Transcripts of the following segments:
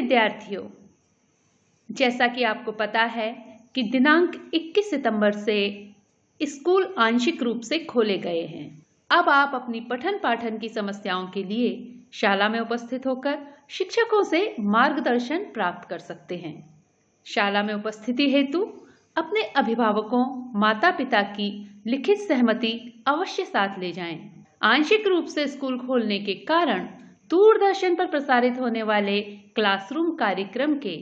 विद्यार्थियों, जैसा कि आपको पता है कि दिनांक 21 सितंबर से स्कूल आंशिक रूप से खोले गए हैं। अब आप अपनी पठन पाठन की समस्याओं के लिए शाला में उपस्थित होकर शिक्षकों से मार्गदर्शन प्राप्त कर सकते हैं। शाला में उपस्थिति हेतु अपने अभिभावकों, माता पिता की लिखित सहमति अवश्य साथ ले जाएं। आंशिक रूप से स्कूल खोलने के कारण दूरदर्शन पर प्रसारित होने वाले क्लासरूम कार्यक्रम के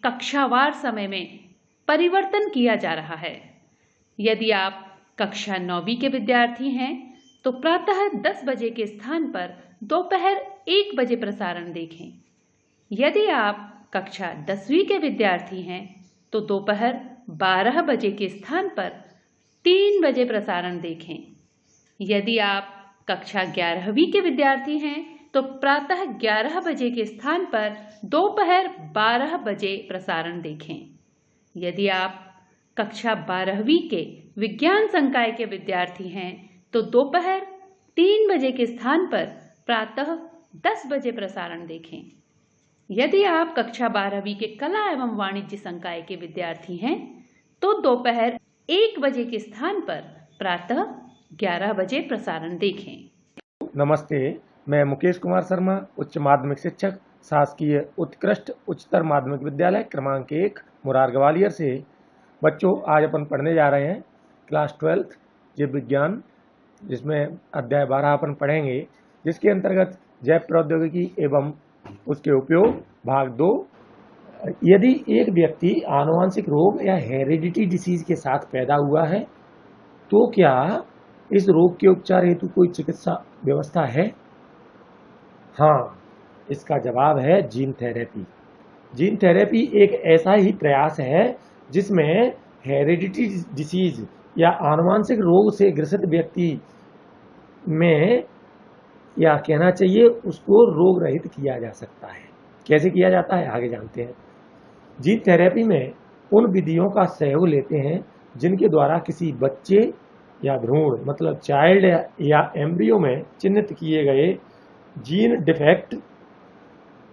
कक्षावार समय में परिवर्तन किया जा रहा है। यदि आप कक्षा 9वीं के विद्यार्थी हैं तो प्रातः 10 बजे के स्थान पर दोपहर 1 बजे प्रसारण देखें। यदि आप कक्षा 10वीं के विद्यार्थी हैं तो दोपहर 12 बजे के स्थान पर 3 बजे प्रसारण देखें। यदि आप कक्षा 11वीं के विद्यार्थी हैं तो प्रातः 11 बजे के स्थान पर दोपहर 12 बजे प्रसारण देखें। यदि आप कक्षा 12वीं के विज्ञान संकाय के विद्यार्थी हैं तो दोपहर 3 बजे के स्थान पर प्रातः 10 बजे प्रसारण देखें। यदि आप कक्षा 12वीं के कला एवं वाणिज्य संकाय के विद्यार्थी हैं तो दोपहर 1 बजे के स्थान पर प्रातः 11 बजे प्रसारण देखें। नमस्ते, मैं मुकेश कुमार शर्मा, उच्च माध्यमिक शिक्षक, शासकीय उत्कृष्ट उच्चतर माध्यमिक विद्यालय क्रमांक 1 मुरार ग्वालियर से। बच्चों, आज अपन पढ़ने जा रहे हैं क्लास 12 जीव विज्ञान, जिसमें अध्याय 12 अपन पढ़ेंगे, जिसके अंतर्गत जैव प्रौद्योगिकी एवं उसके उपयोग भाग 2। यदि एक व्यक्ति आनुवंशिक रोग या हेरिडिटी डिसीज के साथ पैदा हुआ है तो क्या इस रोग के उपचार हेतु कोई चिकित्सा व्यवस्था है? हाँ, इसका जवाब है जीन थेरेपी। जीन थेरेपी एक ऐसा ही प्रयास है जिसमें हेरिडिटी डिसीज या आनुवंशिक रोग से ग्रसित व्यक्ति में, या कहना चाहिए उसको रोग रहित किया जा सकता है। कैसे किया जाता है आगे जानते हैं। जीन थेरेपी में उन विधियों का सहयोग लेते हैं जिनके द्वारा किसी बच्चे या भ्रूण मतलब चाइल्ड या एम्ब्रियो में चिन्हित किए गए जीन डिफेक्ट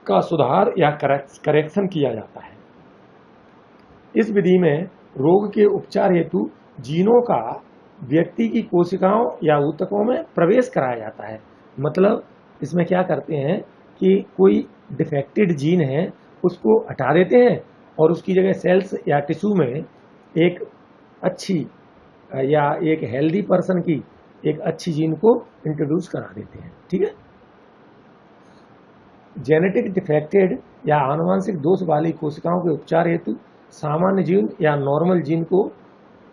का सुधार या करेक्शन किया जाता है। इस विधि में रोग के उपचार हेतु जीनों का व्यक्ति की कोशिकाओं या ऊतकों में प्रवेश कराया जाता है। मतलब इसमें क्या करते हैं कि कोई डिफेक्टेड जीन है उसको हटा देते हैं और उसकी जगह सेल्स या टिश्यू में एक अच्छी या एक हेल्दी पर्सन की एक अच्छी जीन को इंट्रोड्यूस करा देते हैं। ठीक है। जेनेटिक डिफेक्टेड या आनुवंशिक दोष वाली कोशिकाओं के उपचार हेतु सामान्य जीन या नॉर्मल जीन को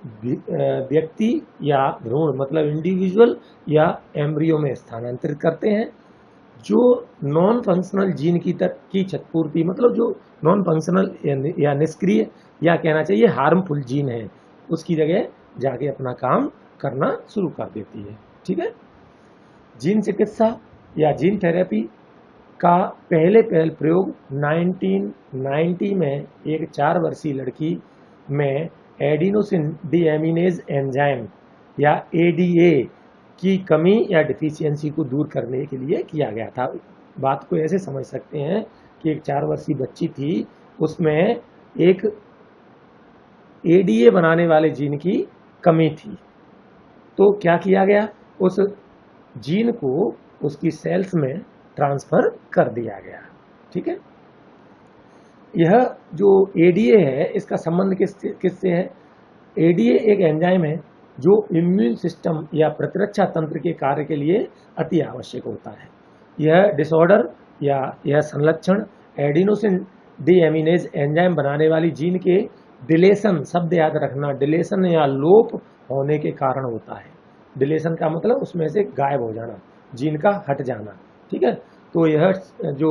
व्यक्ति या भ्रूण मतलब इंडिविजुअल या एम्ब्रियो में स्थानांतरित करते हैं। जो नॉन फंक्शनल जीन की क्षतिपूर्ति मतलब जो नॉन फंक्शनल या निष्क्रिय या कहना चाहिए हार्मफुल जीन है उसकी जगह जाके अपना काम करना शुरू कर देती है। ठीक है। जीन चिकित्सा या जीन थेरेपी का पहले प्रयोग 1990 में एक 4 वर्षीय लड़की में एडिनोसिन डीएमिनेज एंजाइम या एडीए की कमी या डिफिशियंसी को दूर करने के लिए किया गया था। बात को ऐसे समझ सकते हैं कि एक 4 वर्षीय बच्ची थी, उसमें एक एडीए बनाने वाले जीन की कमी थी, तो क्या किया गया, उस जीन को उसकी सेल्स में ट्रांसफर कर दिया गया। ठीक है। यह जो एडीए है इसका संबंध किससे है? एडीए एक एंजाइम है जो इम्यून सिस्टम या प्रतिरक्षा तंत्र के कार्य के लिए अति आवश्यक होता है। यह डिसऑर्डर या यह संलक्षण एडिनोसिन डीएमिनेज एंजाइम बनाने वाली जीन के डिलेशन, शब्द याद रखना, डिलेशन या लोप होने के कारण होता है। डिलेशन का मतलब उसमें से गायब हो जाना, जीन का हट जाना। ठीक है। तो यह जो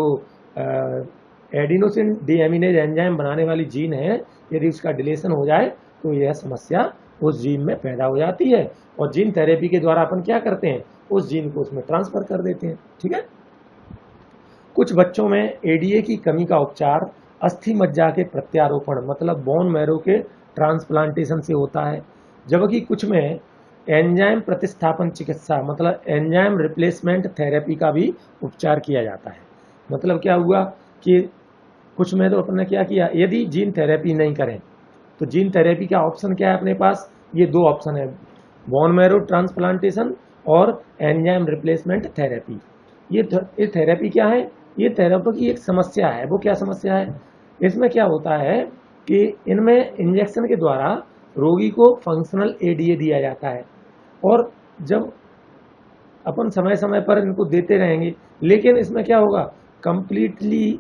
एडिनोसिन डीएमिनेज एंजाइम बनाने वाली जीन है, यदि उसका डिलेशन हो जाए तो यह समस्या उस जीन में पैदा हो जाती है और जीन थेरेपी के द्वारा अपन क्या करते हैं, उस जीन को उसमें ट्रांसफर कर देते हैं। ठीक है। कुछ बच्चों में एडीए की कमी का उपचार अस्थि मज्जा के प्रत्यारोपण मतलब बोन मैरो के ट्रांसप्लांटेशन से होता है, जबकि कुछ में एंजाइम प्रतिस्थापन चिकित्सा मतलब एंजाइम रिप्लेसमेंट थेरेपी का भी उपचार किया जाता है। मतलब क्या हुआ कि कुछ में तो अपन ने क्या किया, यदि जीन थेरेपी नहीं करें तो जीन थेरेपी का ऑप्शन क्या है अपने पास, ये दो ऑप्शन है, बोन मैरो ट्रांसप्लांटेशन और एंजाइम रिप्लेसमेंट थेरेपी। ये थेरेपी क्या है, ये थेरेपी की एक समस्या है। वो क्या समस्या है, इसमें क्या होता है कि इनमें इंजेक्शन के द्वारा रोगी को फंक्शनल एडीए दिया जाता है, और जब अपन समय समय पर इनको देते रहेंगे, लेकिन इसमें क्या होगा, कंप्लीटली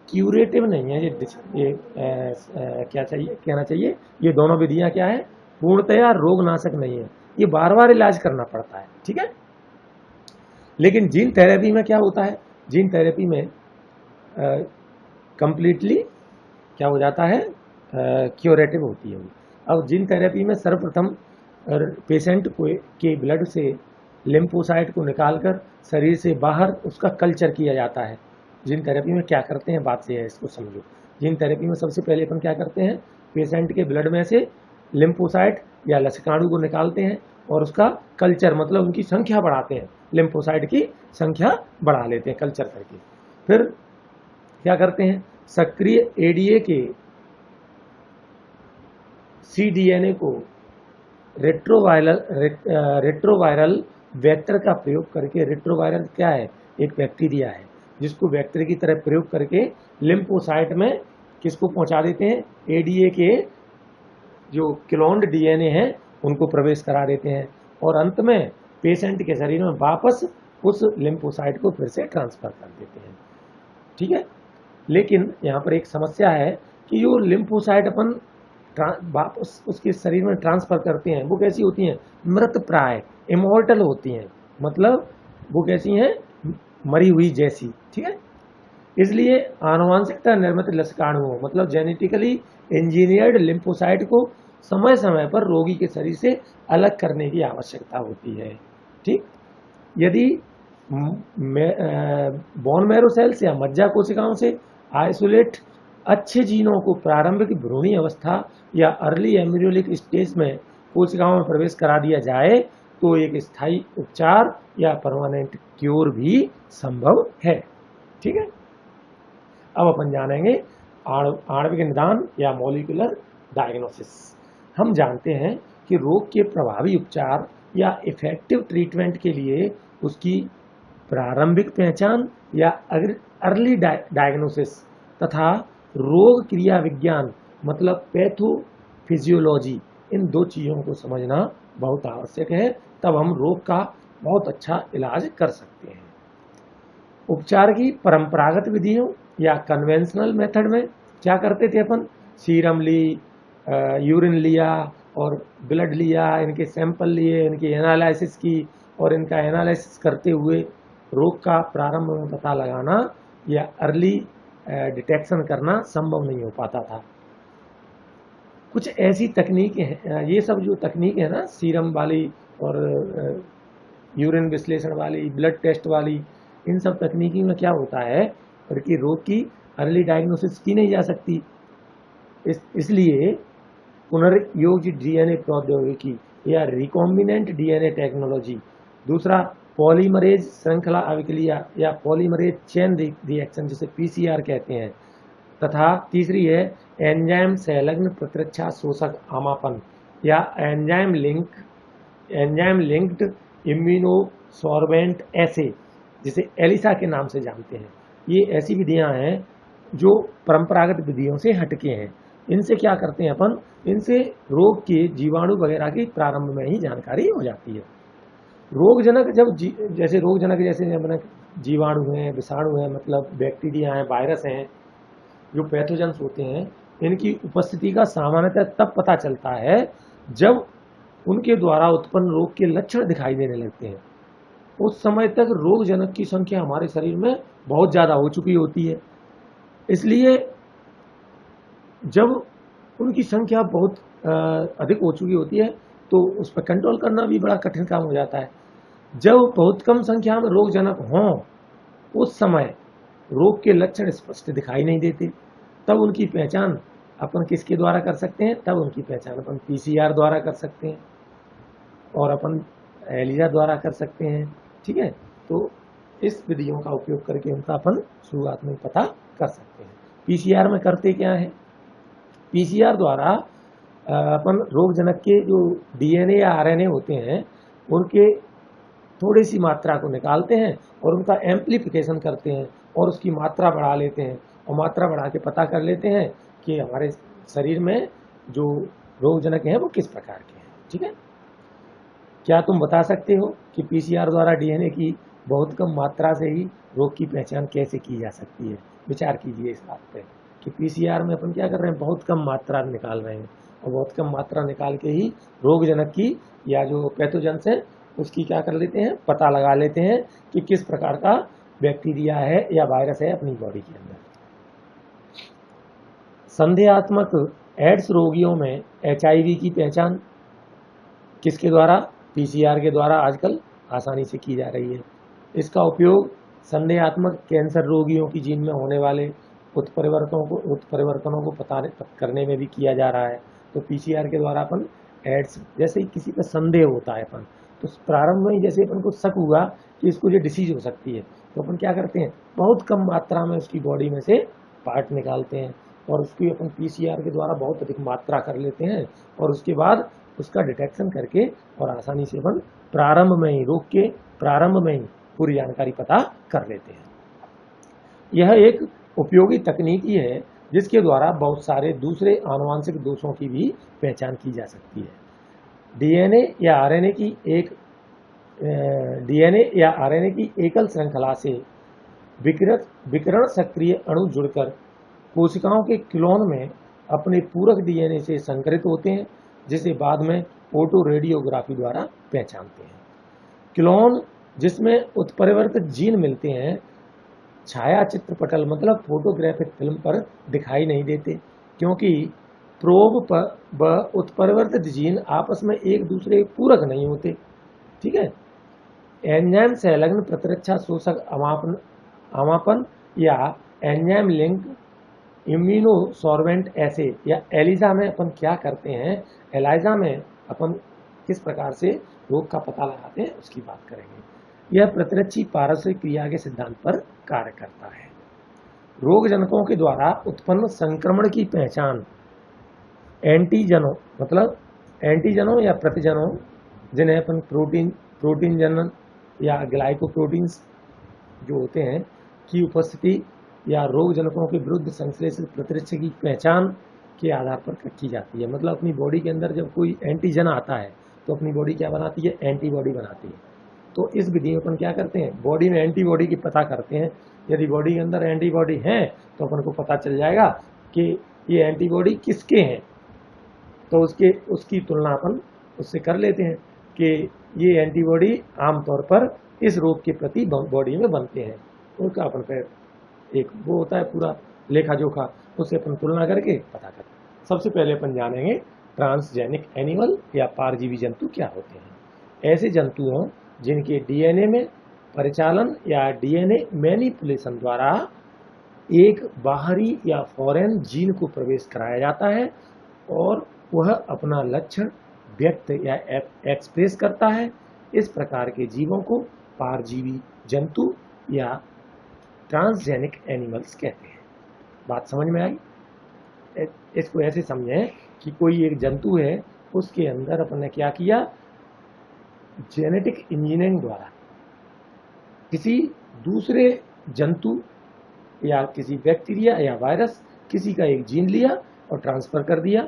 क्यूरेटिव नहीं है ये क्या चाहिए कहना चाहिए, ये दोनों विधियां क्या है, पूर्णतया रोगनाशक नहीं है, ये बार बार इलाज करना पड़ता है, ठीक है। लेकिन जीन थेरेपी में क्या होता है, जीन थेरेपी में कंप्लीटली क्या हो जाता है, क्यूरेटिव होती है वो। अब जीन थेरेपी में सर्वप्रथम पेशेंट को के ब्लड से लिम्फोसाइट को निकालकर शरीर से बाहर उसका कल्चर किया जाता है। जीन थेरेपी में क्या करते हैं, बात से है, इसको समझो। जीन थेरेपी में सबसे पहले अपन क्या करते हैं, पेशेंट के ब्लड में से लिम्फोसाइट या लसिकाणु को निकालते हैं और उसका कल्चर मतलब उनकी संख्या बढ़ाते हैं, लिम्फोसाइट की संख्या बढ़ा लेते हैं कल्चर करके। फिर क्या करते हैं, सक्रिय एडीए के सीडीएनए को रेट्रोवायरल वेक्टर का प्रयोग करके, रेट्रोवायरल क्या है, एक बैक्टीरिया है जिसको वेक्टर की तरह प्रयोग करके लिम्फोसाइट में किसको पहुंचा देते हैं, एडीए के जो क्लोन्ड डीएनए हैं उनको प्रवेश करा देते हैं, और अंत में पेशेंट के शरीर में वापस उस लिम्फोसाइट को फिर से ट्रांसफर कर देते हैं, ठीक है। लेकिन यहाँ पर एक समस्या है कि जो लिम्फोसाइट अपन वापस उसके शरीर में ट्रांसफर करते हैं वो कैसी होती हैं, मृत प्राय, इमोर्टल होती हैं, मतलब वो कैसी हैं, मरी हुई जैसी, ठीक है। इसलिए आनुवांशिकता निर्मित लसिकाणुओं मतलब जेनेटिकली इंजीनियर्ड लिम्फोसाइट को समय समय पर रोगी के शरीर से अलग करने की आवश्यकता होती है, ठीक। यदि बोन मैरो सेल्स या मज्जा कोशिकाओं से आइसोलेट अच्छे जीनों को प्रारंभिक भ्रूणी अवस्था या अर्ली एम्ब्रियोनिक स्टेज में कोशिकाओं में प्रवेश करा दिया जाए तो एक स्थायी उपचार या परमानेंट क्योर भी संभव है, ठीक है। अब अपन जानेंगे आणविक निदान या मॉलिक्यूलर डायग्नोसिस। हम जानते हैं कि रोग के प्रभावी उपचार या इफेक्टिव ट्रीटमेंट के लिए उसकी प्रारंभिक पहचान या अर्ली डायग्नोसिस तथा रोग क्रिया विज्ञान मतलब पैथोफिजियोलॉजी, इन दो चीज़ों को समझना बहुत आवश्यक है, तब हम रोग का बहुत अच्छा इलाज कर सकते हैं। उपचार की परंपरागत विधियों या कन्वेंशनल मेथड में क्या करते थे अपन, सीरम ली, यूरिन लिया और ब्लड लिया, इनके सैंपल लिए, इनकी एनालिसिस की, और इनका एनालिसिस करते हुए रोग का प्रारंभ में पता लगाना या अर्ली डिटेक्शन करना संभव नहीं हो पाता था। कुछ ऐसी तकनीकें हैं, ये सब जो तकनीक है ना, सीरम वाली और यूरिन विश्लेषण वाली, ब्लड टेस्ट वाली, इन सब तकनीकी में क्या होता है कि रोग की अर्ली डायग्नोसिस की नहीं जा सकती। इसलिए पुनर्योजी डीएनए प्रौद्योगिकी या रिकॉम्बिनेंट डीएनए टेक्नोलॉजी, दूसरा पॉलीमरेज श्रृंखला अभिक्रिया या पॉलीमरेज चेन रिएक्शन जिसे पीसीआर कहते हैं, तथा तीसरी है एंजाइम संलग्न प्रतिरक्षा शोषक आमापन या एंजाइम लिंक्ड इम्यूनोसॉर्बेंट एसे जिसे एलिसा के नाम से जानते हैं। ये ऐसी विधियां हैं जो परंपरागत विधियों से हटके हैं। इनसे क्या करते हैं अपन, इनसे रोग के जीवाणु वगैरह की प्रारंभ में ही जानकारी हो जाती है। रोगजनक जैसे अपने जीवाणु हैं, विषाणु हैं, मतलब बैक्टीरिया हैं, वायरस हैं, जो पैथोजेंस होते हैं, इनकी उपस्थिति का सामान्यतः तब पता चलता है जब उनके द्वारा उत्पन्न रोग के लक्षण दिखाई देने लगते हैं। उस समय तक रोगजनक की संख्या हमारे शरीर में बहुत ज़्यादा हो चुकी होती है। इसलिए जब उनकी संख्या बहुत अधिक हो चुकी होती है तो उस पर कंट्रोल करना भी बड़ा कठिन काम हो जाता है। जब बहुत कम संख्या में रोगजनक हों उस समय रोग के लक्षण स्पष्ट दिखाई नहीं देते, तब उनकी पहचान अपन किसके द्वारा कर सकते हैं, तब उनकी पहचान अपन पीसीआर द्वारा कर सकते हैं और अपन एलिसा द्वारा कर सकते हैं, ठीक है। तो इस विधियों का उपयोग करके उनका अपन शुरुआत में पता कर सकते हैं। पीसीआर में करते क्या है, पीसीआर द्वारा अपन रोगजनक के जो डीएनए या आरएनए होते हैं उनके थोड़ी सी मात्रा को निकालते हैं और उनका एम्प्लीफिकेशन करते हैं और उसकी मात्रा बढ़ा लेते हैं और मात्रा बढ़ा के पता कर लेते हैं कि हमारे शरीर में जो रोगजनक हैं वो किस प्रकार के हैं। ठीक है, क्या तुम बता सकते हो कि पीसीआर द्वारा डीएनए की बहुत कम मात्रा से ही रोग की पहचान कैसे की जा सकती है? विचार कीजिए इस बात पे कि पीसीआर में अपन क्या कर रहे हैं, बहुत कम मात्रा निकाल रहे हैं और बहुत कम मात्रा निकाल के ही रोगजनक की या जो पैथोजेंस है उसकी क्या कर लेते हैं, पता लगा लेते हैं कि किस प्रकार का बैक्टीरिया है या वायरस है अपनी बॉडी के अंदर। संदेहात्मक एड्स रोगियों में एचआईवी की पहचान किसके द्वारा, पीसीआर के द्वारा आजकल आसानी से की जा रही है। इसका उपयोग संदेहात्मक कैंसर रोगियों की जीन में होने वाले उत्परिवर्तनों को पता करने में भी किया जा रहा है। तो पीसीआर के द्वारा अपन एड्स, जैसे ही किसी का संदेह होता है अपन, तो प्रारंभ में ही जैसे अपन को शक हुआ कि इसको ये डिसीज हो सकती है, तो अपन क्या करते हैं, बहुत कम मात्रा में उसकी बॉडी में से पार्ट निकालते हैं और उसकी अपन पीसीआर के द्वारा बहुत अधिक मात्रा कर लेते हैं और उसके बाद उसका डिटेक्शन करके और आसानी से अपन प्रारंभ में ही, रोग के प्रारंभ में ही पूरी जानकारी पता कर लेते हैं। यह एक उपयोगी तकनीकी है जिसके द्वारा बहुत सारे दूसरे आनुवांशिक दोषों की भी पहचान की जा सकती है। डीएनए या आरएनए की एकल श्रृंखला से विकिरण सक्रिय अणु जुड़कर कोशिकाओं के क्लोन में अपने पूरक डीएनए से संकरित होते हैं, जिसे बाद में फोटो रेडियोग्राफी द्वारा पहचानते हैं। क्लोन जिसमें उत्परिवर्तित जीन मिलते हैं छायाचित्र पटल मतलब फोटोग्राफिक फिल्म पर दिखाई नहीं देते, क्योंकि प्रोब पर व उत्परिवर्तित जीन आपस में एक दूसरे के पूरक नहीं होते। ठीक है, एंजाइम संलग्न प्रतिरक्षा शोषक अमापन या एंजाइम लिंक इम्यूनोसॉर्बेंट ऐसे या एलिजा में अपन क्या करते हैं, एलाइजा में अपन किस प्रकार से रोग का पता लगाते हैं उसकी बात करेंगे। यह प्रतिरक्षी पारस्परिक क्रिया के सिद्धांत पर कार्य करता है। रोगजनकों के द्वारा उत्पन्न संक्रमण की पहचान एंटीजनों या प्रतिजनों, जिन्हें अपन प्रोटीन जनन या ग्लाइकोप्रोटीन्स जो होते हैं की उपस्थिति या रोगजनकों के विरुद्ध संश्लेषित प्रतिरक्षा की पहचान के आधार पर की जाती है। मतलब अपनी बॉडी के अंदर जब कोई एंटीजन आता है तो अपनी बॉडी क्या बनाती है, एंटीबॉडी बनाती है। तो इस विधि में अपन क्या करते हैं, बॉडी में एंटीबॉडी की पता करते हैं। यदि बॉडी के अंदर एंटीबॉडी है तो अपन को पता चल जाएगा कि ये एंटीबॉडी किसके हैं, तो उसकी तुलना अपन उससे कर लेते हैं कि ये एंटीबॉडी आमतौर पर इस रोग के प्रति बॉडी में बनते हैं। उनका अपन पे एक वो होता है पूरा लेखा जोखा, उससे अपन तुलना करके पता करते हैं। सबसे पहले अपन जानेंगे ट्रांसजेनिक एनिमल या पारजीवी जंतु क्या होते हैं। ऐसे जंतु हों जिनके डीएनए में परिचालन या डीएनए मैनिपुलेशन द्वारा एक बाहरी या फॉरेन जीन को प्रवेश कराया जाता है और वह अपना लक्षण व्यक्त या एक्सप्रेस करता है। इस प्रकार के जीवों को पारजीवी जंतु या ट्रांसजेनिक एनिमल्स कहते हैं। बात समझ में आई? इसको ऐसे समझें कि कोई एक जंतु है, उसके अंदर अपन ने क्या किया, जेनेटिक इंजीनियरिंग द्वारा किसी दूसरे जंतु या किसी बैक्टीरिया या वायरस किसी का एक जीन लिया और ट्रांसफर कर दिया।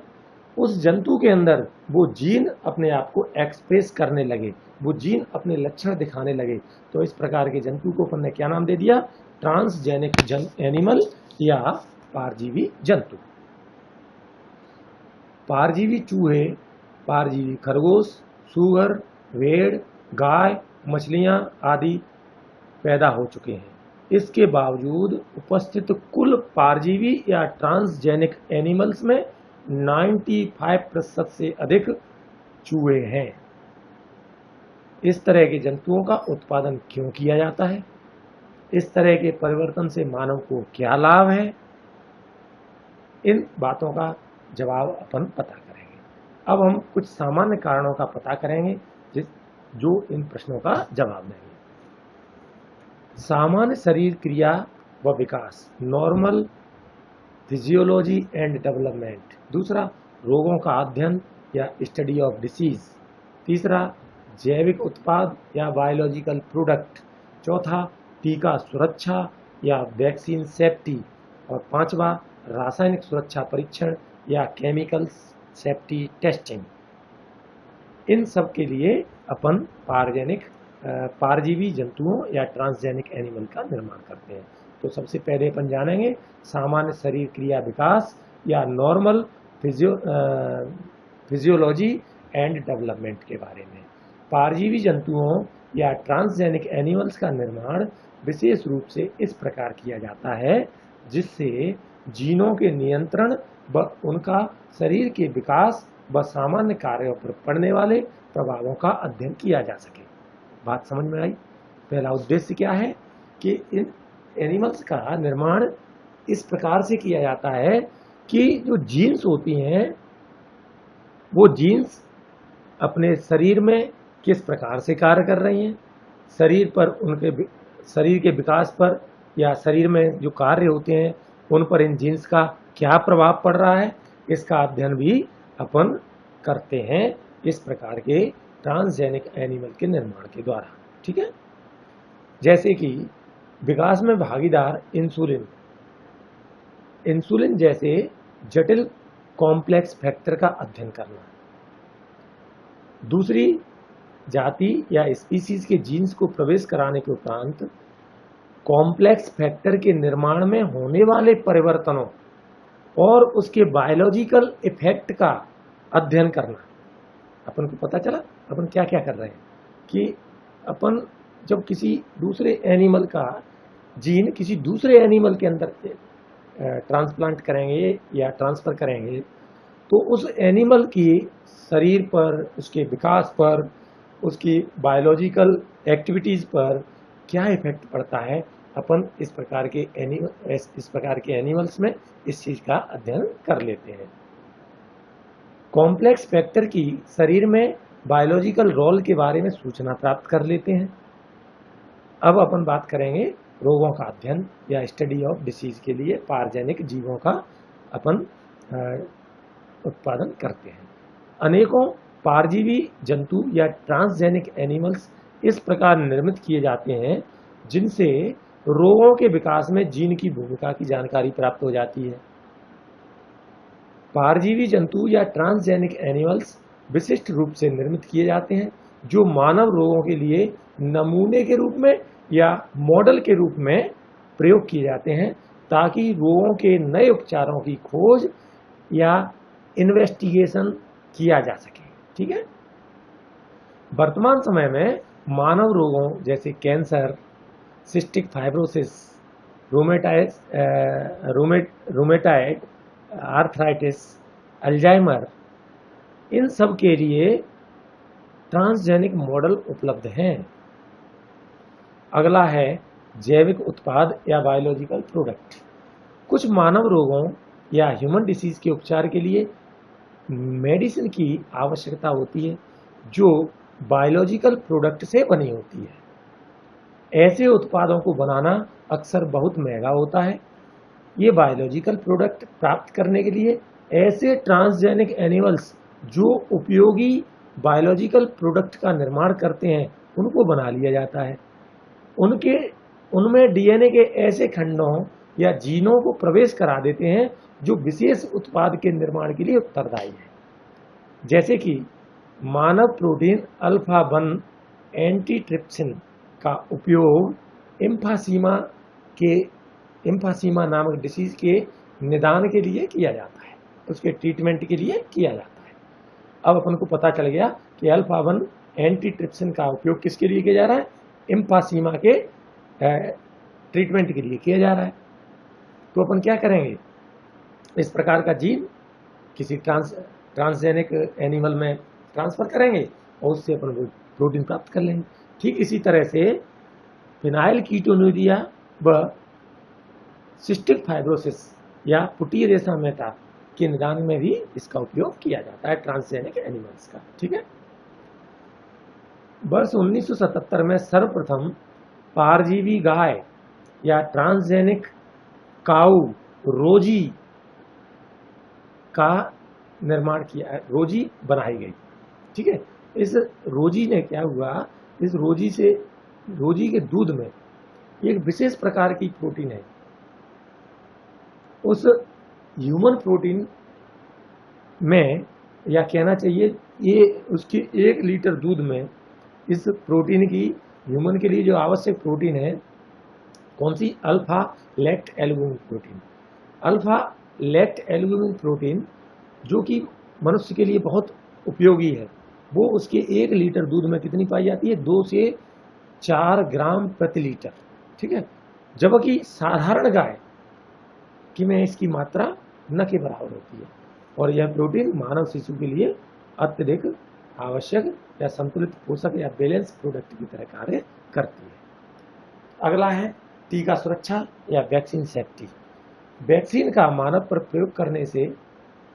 उस जंतु के अंदर वो जीन अपने आप को एक्सप्रेस करने लगे, वो जीन अपने लक्षण दिखाने लगे। तो इस प्रकार के जंतु को अपन ने क्या नाम दे दिया, ट्रांसजेनिक एनिमल या पारजीवी जंतु। पारजीवी चूहे, पारजीवी खरगोश, सूअर, भेड़, गाय, मछलियां आदि पैदा हो चुके हैं। इसके बावजूद उपस्थित कुल पारजीवी या ट्रांसजेनिक एनिमल्स में 95% से अधिक चूहे हैं। इस तरह के जंतुओं का उत्पादन क्यों किया जाता है? इस तरह के परिवर्तन से मानव को क्या लाभ है? इन बातों का जवाब अपन पता करेंगे। अब हम कुछ सामान्य कारणों का पता करेंगे जो इन प्रश्नों का जवाब देंगे। सामान्य शरीर क्रिया व विकास, नॉर्मल फिजियोलॉजी एंड डेवलपमेंट। दूसरा, रोगों का अध्ययन या स्टडी ऑफ डिसीज। तीसरा, जैविक उत्पाद या बायोलॉजिकल प्रोडक्ट। चौथा, टीका सुरक्षा या वैक्सीन सेफ्टी। और पांचवा, रासायनिक सुरक्षा परीक्षण या केमिकल सेफ्टी टेस्टिंग। इन सब के लिए अपन पारजीवी जंतुओं या ट्रांसजेनिक एनिमल का निर्माण करते हैं। तो सबसे पहले अपन जानेंगे सामान्य शरीर क्रिया विकास या नॉर्मल फिजियोलॉजी एंड डेवलपमेंट के बारे में। पारजीवी जंतुओं या ट्रांसजेनिक एनिमल्स का निर्माण विशेष रूप से इस प्रकार किया जाता है जिससे जीनों के नियंत्रण व उनका शरीर के विकास व सामान्य कार्यों पर पड़ने वाले प्रभावों का अध्ययन किया जा सके। बात समझ में आई? पहला उद्देश्य क्या है कि इन एनिमल्स का निर्माण इस प्रकार से किया जाता है कि जो जीन्स होती हैं वो जीन्स अपने शरीर में किस प्रकार से कार्य कर रही हैं, शरीर पर उनके शरीर के विकास पर या शरीर में जो कार्य होते हैं उन पर इन जीन्स का क्या प्रभाव पड़ रहा है, इसका अध्ययन भी अपन करते हैं इस प्रकार के ट्रांसजेनिक एनिमल के निर्माण के द्वारा। ठीक है, जैसे कि विकास में भागीदार इंसुलिन जैसे जटिल कॉम्प्लेक्स फैक्टर का अध्ययन करना। दूसरी जाति या स्पीसीज के जीन्स को प्रवेश कराने के उपरांत कॉम्प्लेक्स फैक्टर के निर्माण में होने वाले परिवर्तनों और उसके बायोलॉजिकल इफेक्ट का अध्ययन करना। अपन को पता चला अपन क्या क्या कर रहे हैं कि अपन जब किसी दूसरे एनिमल का जीन किसी दूसरे एनिमल के अंदर ट्रांसप्लांट करेंगे या ट्रांसफर करेंगे तो उस एनिमल की शरीर पर, उसके विकास पर, उसकी बायोलॉजिकल एक्टिविटीज पर क्या इफेक्ट पड़ता है, अपन इस प्रकार के एनिमल्स में इस चीज का अध्ययन कर लेते हैं। कॉम्प्लेक्स फैक्टर की शरीर में बायोलॉजिकल रोल के बारे में सूचना प्राप्त कर लेते हैं। अब अपन बात करेंगे रोगों का अध्ययन या स्टडी ऑफ डिसीज के लिए पारजेनिक जीवों का अपन उत्पादन करते हैं। अनेकों पारजीवी जंतु या ट्रांसजेनिक एनिमल्स इस प्रकार निर्मित किए जाते हैं जिनसे रोगों के विकास में जीन की भूमिका की जानकारी प्राप्त हो जाती है। पारजीवी जंतु या ट्रांसजेनिक एनिमल्स विशिष्ट रूप से निर्मित किए जाते हैं जो मानव रोगों के लिए नमूने के रूप में या मॉडल के रूप में प्रयोग किए जाते हैं ताकि रोगों के नए उपचारों की खोज या इन्वेस्टिगेशन किया जा सके। ठीक है, वर्तमान समय में मानव रोगों जैसे cancer, cystic fibrosis, rheumatoid arthritis, Alzheimer, इन सब के लिए ट्रांसजेनिक मॉडल उपलब्ध हैं। अगला है जैविक उत्पाद या बायोलॉजिकल प्रोडक्ट। कुछ मानव रोगों या ह्यूमन डिसीज के उपचार के लिए मेडिसिन की आवश्यकता होती है जो बायोलॉजिकल प्रोडक्ट से बनी होती है। ऐसे उत्पादों को बनाना अक्सर बहुत महंगा होता है। ये बायोलॉजिकल प्रोडक्ट प्राप्त करने के लिए ऐसे ट्रांसजेनिक एनिमल्स जो उपयोगी बायोलॉजिकल प्रोडक्ट का निर्माण करते हैं उनको बना लिया जाता है। उनमें डीएनए के ऐसे खंडों या जीनों को प्रवेश करा देते हैं जो विशेष उत्पाद के निर्माण के लिए उत्तरदायी है। जैसे कि मानव प्रोटीन अल्फा 1 एंटीट्रिप्सिन का उपयोग एम्फासीमा नामक डिसीज के निदान के लिए किया जाता है, उसके ट्रीटमेंट के लिए किया जाता है। अब अपन को पता चल गया कि अल्फा 1 एंटीट्रिप्सिन का उपयोग किसके लिए किया जा रहा है, एम्फासीमा के ट्रीटमेंट के लिए किया जा रहा है। तो अपन क्या करेंगे, इस प्रकार का जीन किसी ट्रांसजेनिक एनिमल में ट्रांसफर करेंगे और उससे अपन प्रोटीन प्राप्त कर लेंगे। ठीक इसी तरह से फिनाइल कीटोनुरिया व सिस्टिक फाइब्रोसिस या पुटीय रेशा मेटा के निदान में भी इसका उपयोग किया जाता है ट्रांसजेनिक एनिमल्स का। ठीक है, वर्ष 1977 में सर्वप्रथम पारजीवी गाय या ट्रांसजेनिक काऊ रोजी का निर्माण किया, रोजी बनाई गई। ठीक है, इस रोजी ने क्या हुआ, इस रोजी के दूध में एक विशेष प्रकार की प्रोटीन है। उस ह्यूमन प्रोटीन में, या कहना चाहिए ये उसकी 1 लीटर दूध में इस प्रोटीन की, ह्यूमन के लिए जो आवश्यक प्रोटीन है, कौन सी, alpha lactalbumin protein. Alpha lactalbumin protein जो कि मनुष्य के लिए बहुत उपयोगी है, वो उसके 1 लीटर दूध में कितनी पाई जाती है, 2 से 4 ग्राम प्रति लीटर। ठीक है, जबकि साधारण गाय कि में इसकी मात्रा न के बराबर होती है, और यह प्रोटीन मानव शिशु के लिए अत्यधिक आवश्यक या संतुलित पोषक या बैलेंस प्रोडक्ट की तरह कार्य करती है। अगला है टीका सुरक्षा या वैक्सीन सेफ्टी। वैक्सीन का मानव पर प्रयोग करने से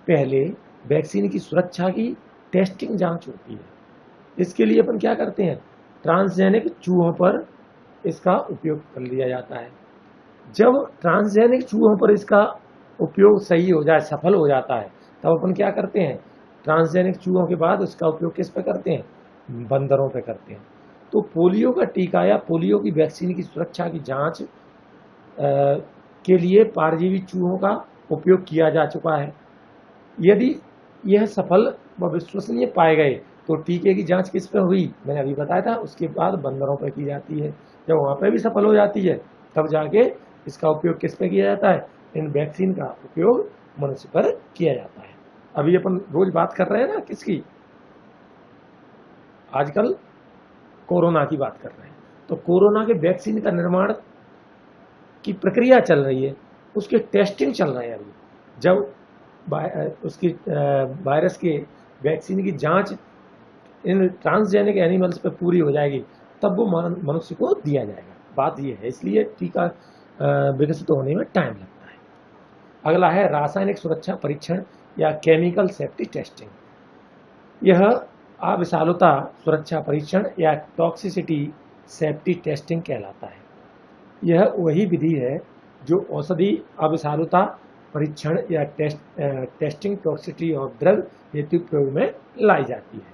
पहले वैक्सीन की सुरक्षा की टेस्टिंग जांच होती है। इसके लिए अपन क्या करते हैं, ट्रांसजेनिक चूहों पर इसका उपयोग कर लिया जाता है। जब ट्रांसजेनिक चूहों पर इसका उपयोग सही हो जाए, सफल हो जाता है, तब अपन क्या करते हैं, ट्रांसजेनिक चूहों के बाद उसका उपयोग किस पे करते हैं, बंदरों पे करते हैं। तो पोलियो का टीका या पोलियो की वैक्सीन की सुरक्षा की जांच के लिए परजीवी चूहों का उपयोग किया जा चुका है। यदि यह सफल व विश्वसनीय पाए गए तो टीके की जांच किस पे हुई, मैंने अभी बताया था, उसके बाद बंदरों पर की जाती है। जब वहाँ पे भी सफल हो जाती है तब जाके इसका उपयोग किस पे किया जाता है, इन वैक्सीन का उपयोग मनुष्य पर किया जाता है। अभी अपन रोज बात कर रहे हैं ना किसकी, आजकल कोरोना की बात कर रहे हैं, तो कोरोना के वैक्सीन का निर्माण की प्रक्रिया चल रही है, उसके टेस्टिंग चल रहे हैं अभी। जब उसकी वायरस के वैक्सीन की जांच इन ट्रांसजेनिक एनिमल्स पे पूरी हो जाएगी तब वो मनुष्य को दिया जाएगा। बात ये है, इसलिए टीका विकसित होने में टाइम लगता है। अगला है रासायनिक सुरक्षा परीक्षण या केमिकल सेफ्टी टेस्टिंग। यह अविषालुता सुरक्षा परीक्षण या टॉक्सिसिटी सेफ्टी टेस्टिंग कहलाता है। यह वही विधि है जो औषधि अविषालुता परीक्षण या टेस्टिंग टॉक्सिसिटी ऑफ ड्रग हेतु प्रयोग में लाई जाती है।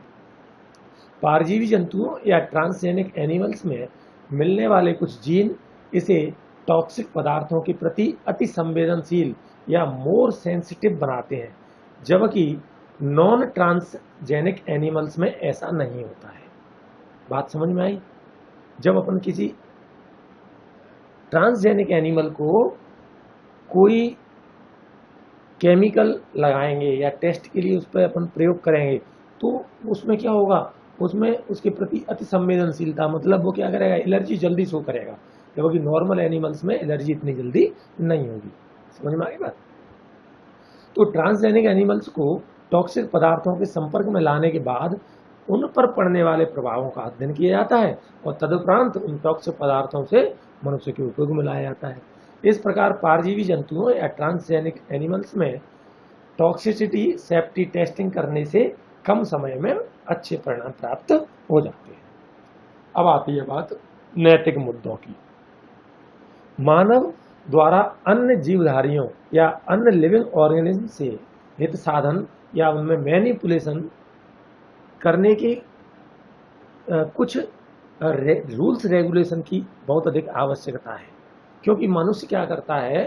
परजीवी जंतुओं या ट्रांसजेनिक एनिमल्स में मिलने वाले कुछ जीन इसे टॉक्सिक पदार्थों के प्रति अति संवेदनशील या मोर सेंसिटिव बनाते हैं, जबकि नॉन ट्रांसजेनिक एनिमल्स में ऐसा नहीं होता है। बात समझ में आई? जब अपन किसी ट्रांसजेनिक एनिमल को कोई केमिकल लगाएंगे या टेस्ट के लिए उस पर अपन प्रयोग करेंगे तो उसमें क्या होगा, उसमें उसके प्रति अति संवेदनशीलता, मतलब वो क्या करेगा, एलर्जी जल्दी शो करेगा, जबकि नॉर्मल एनिमल्स में एलर्जी इतनी जल्दी नहीं होगी। समझ में आ गई बात? तो ट्रांसजेनिक एनिमल्स को टॉक्सिक पदार्थों के संपर्क में लाने के बाद उन पर पड़ने वाले प्रभावों का अध्ययन किया जाता है और तदुपरांत उन टॉक्सिक पदार्थों से मनुष्य के उपयोग में लाया जाता है। इस प्रकार परजीवी जंतुओं या ट्रांसजेनिक एनिमल्स में टॉक्सिसिटी सेफ्टी टेस्टिंग करने से कम समय में अच्छे परिणाम प्राप्त हो जाते हैं। अब आती है बात नैतिक मुद्दों की। मानव द्वारा अन्य जीवधारियों या अन्य लिविंग ऑर्गेनिज्म से हित साधन या उनमें मैनिपुलेशन करने के कुछ रूल्स रेगुलेशन की बहुत अधिक आवश्यकता है, क्योंकि मनुष्य क्या करता है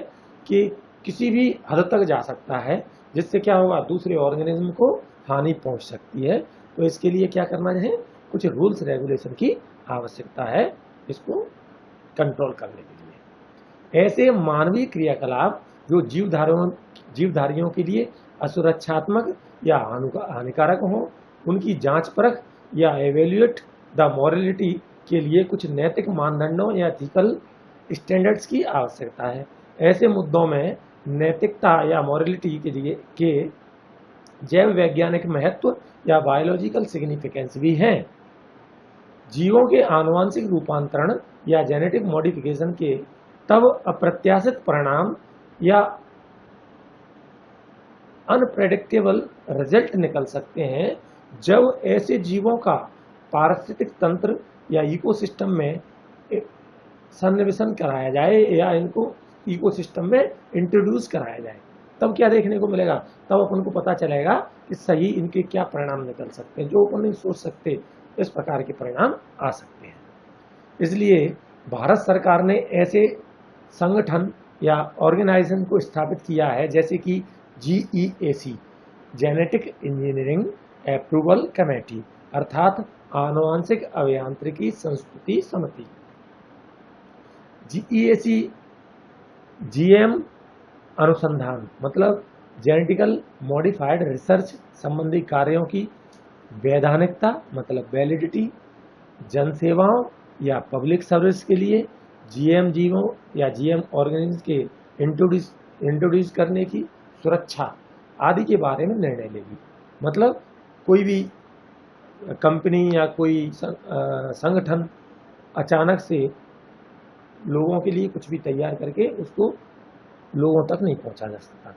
कि किसी भी हद तक जा सकता है जिससे क्या होगा, दूसरे ऑर्गेनिज्म को हानि पहुंच सकती है। तो इसके लिए क्या करना है, कुछ रूल्स रेगुलेशन की आवश्यकता है इसको कंट्रोल करने के लिए। ऐसे मानवीय क्रियाकलाप जो जीवधारियों के लिए असुरक्षात्मक या हानिकारक हो, उनकी जांच परख या एवेल्युएट द मॉरलिटी के लिए कुछ नैतिक मानदंडों या एथिकल स्टैंडर्ड्स की आवश्यकता है। ऐसे मुद्दों में नैतिकता या मॉरलिटी के लिए के जैव वैज्ञानिक महत्व या बायोलॉजिकल सिग्निफिकेंस भी है। जीवों के आनुवांशिक रूपांतरण या जेनेटिक मॉडिफिकेशन के तब अप्रत्याशित परिणाम या अनप्रेडिक्टेबल रिजल्ट निकल सकते हैं जब ऐसे जीवों का पारिस्थितिक तंत्र या इकोसिस्टम में सन्निवेशन कराया जाए या इनको इकोसिस्टम में इंट्रोड्यूस कराया जाए। तब क्या देखने को मिलेगा, तब अपन को पता चलेगा कि सही इनके क्या परिणाम निकल सकते हैं, जो अपन नहीं सोच सकते इस प्रकार के परिणाम आ सकते हैं। इसलिए भारत सरकार ने ऐसे संगठन या ऑर्गेनाइजेशन को स्थापित किया है जैसे कि GEAC, genetic engineering approval committee, अर्थात आनुवांशिक अभियांत्रिकी संस्तुति समिति। GEAC GM अनुसंधान मतलब जेनेटिकल मॉडिफाइड रिसर्च संबंधी कार्यों की वैधानिकता मतलब वैलिडिटी, जनसेवाओं या पब्लिक सर्विस के लिए GM जीवों या GM ऑर्गेनिज्म के इंट्रोड्यूस करने की सुरक्षा आदि के बारे में निर्णय लेगी। मतलब कोई भी कंपनी या कोई संगठन अचानक से लोगों के लिए कुछ भी तैयार करके उसको लोगों तक नहीं पहुंचा जा सकता,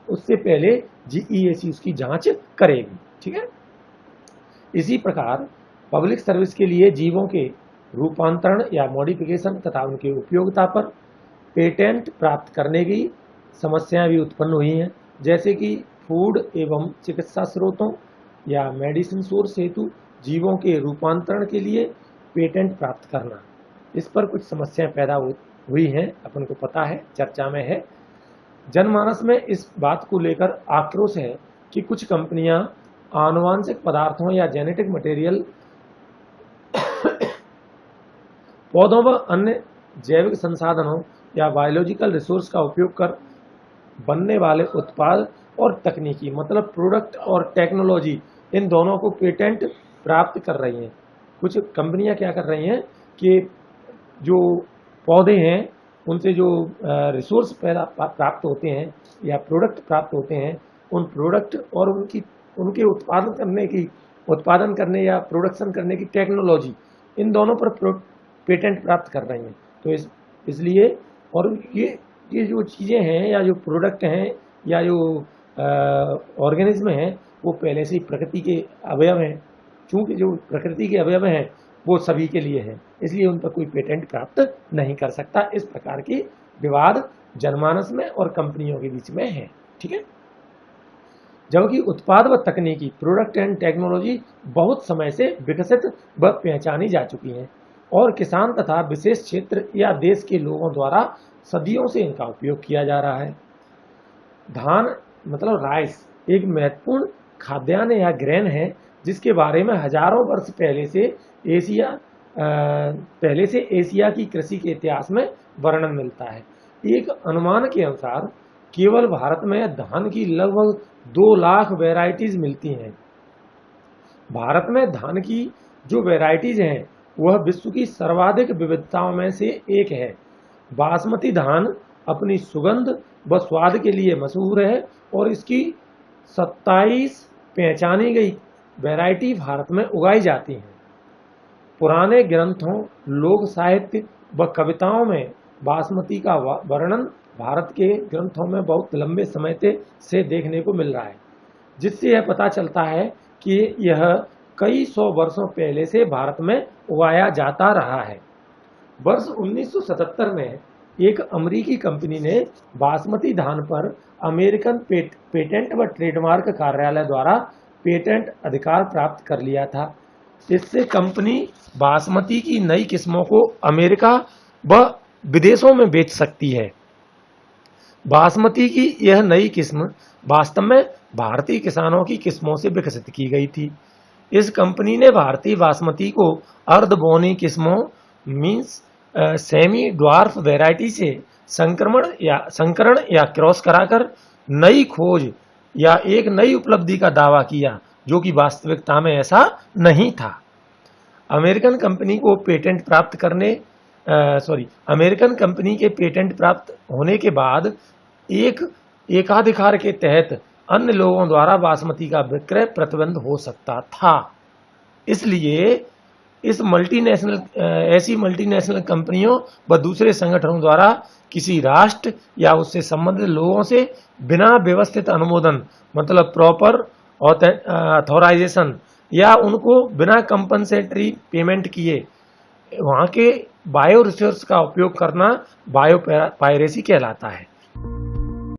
उससे पहले GEAC उसकी जांच करेगी। ठीक है। इसी प्रकार पब्लिक सर्विस के लिए जीवों के रूपांतरण या मॉडिफिकेशन तथा उनके उपयोगिता पर पेटेंट प्राप्त करने की समस्याएं भी उत्पन्न हुई हैं, जैसे कि फूड एवं चिकित्सा स्रोतों या मेडिसिन सोर्स हेतु जीवों के रूपांतरण के लिए पेटेंट प्राप्त करना। इस पर कुछ समस्याएं पैदा हुई हैं, अपन को पता है, चर्चा में है। जनमानस में इस बात को लेकर आक्रोश है कि कुछ कंपनियां आनुवांशिक पदार्थों या जेनेटिक मटेरियल पौधों व अन्य जैविक संसाधनों या बायोलॉजिकल रिसोर्स का उपयोग कर बनने वाले उत्पाद और तकनीकी मतलब प्रोडक्ट और टेक्नोलॉजी, इन दोनों को पेटेंट प्राप्त कर रही हैं। कुछ कंपनियां क्या कर रही हैं कि जो पौधे हैं उनसे जो रिसोर्स प्राप्त होते हैं या प्रोडक्ट प्राप्त होते हैं, उन प्रोडक्ट और उनके उत्पादन करने या प्रोडक्शन करने की टेक्नोलॉजी, इन दोनों पर पेटेंट प्राप्त कर रही हैं। तो इसलिए और ये जो चीज़ें हैं या जो प्रोडक्ट हैं या जो ऑर्गेनिज्म हैं वो पहले से ही प्रकृति के अवयव हैं। चूंकि जो प्रकृति के अवयव हैं वो सभी के लिए हैं, इसलिए उन पर कोई पेटेंट प्राप्त नहीं कर सकता। इस प्रकार के विवाद जनमानस में और कंपनियों के बीच में है। ठीक है। जबकि उत्पाद व तकनीकी प्रोडक्ट एंड टेक्नोलॉजी बहुत समय से विकसित व पहचानी जा चुकी हैं और किसान तथा विशेष क्षेत्र या देश के लोगों द्वारा सदियों से इनका उपयोग किया जा रहा है। धान मतलब राइस एक महत्वपूर्ण खाद्यान्न या ग्रेन है जिसके बारे में हजारों वर्ष पहले से एशिया की कृषि के इतिहास में वर्णन मिलता है। एक अनुमान के अनुसार केवल भारत में धान की लगभग 2 लाख वैरायटीज मिलती हैं। भारत में धान की जो वैरायटीज हैं वह विश्व की सर्वाधिक विविधताओं में से एक है। बासमती धान अपनी सुगंध व स्वाद के लिए मशहूर है और इसकी 27 पहचानी गई वैरायटी भारत में उगाई जाती हैं। पुराने ग्रंथों, लोक साहित्य व कविताओं में बासमती का वर्णन भारत के ग्रंथों में बहुत लंबे समय से देखने को मिल रहा है, जिससे यह पता चलता है कि यह कई सौ वर्षों पहले से भारत में उगाया जाता रहा है। वर्ष 1977 में एक अमेरिकी कंपनी ने बासमती धान पर अमेरिकन पेटेंट व ट्रेडमार्क कार्यालय द्वारा पेटेंट अधिकार प्राप्त कर लिया था। इससे कंपनी बासमती की नई किस्मों को अमेरिका व विदेशों में बेच सकती है। बासमती की यह नई किस्म वास्तव में भारतीय किसानों की किस्मों से विकसित की गई थी। इस कंपनी ने भारतीय बासमती को अर्धबोनी किस्मों मीन्स सेमी ड्वार्फ वैरायटी से संकरण या क्रॉस कराकर नई खोज या एक नई उपलब्धि का दावा किया, जो कि वास्तविकता में ऐसा नहीं था। अमेरिकन कंपनी के पेटेंट प्राप्त होने के बाद एकाधिकार के तहत अन्य लोगों द्वारा बासमती का विक्रय प्रतिबंध हो सकता था। इसलिए ऐसी मल्टीनेशनल कंपनियों व दूसरे संगठनों द्वारा किसी राष्ट्र या उससे संबंधित लोगों से बिना व्यवस्थित अनुमोदन मतलब प्रॉपर ऑथोराइजेशन या उनको बिना कंपनसेटरी पेमेंट किए वहाँ के बायो रिसोर्स का उपयोग करना बायो पायरेसी कहलाता है।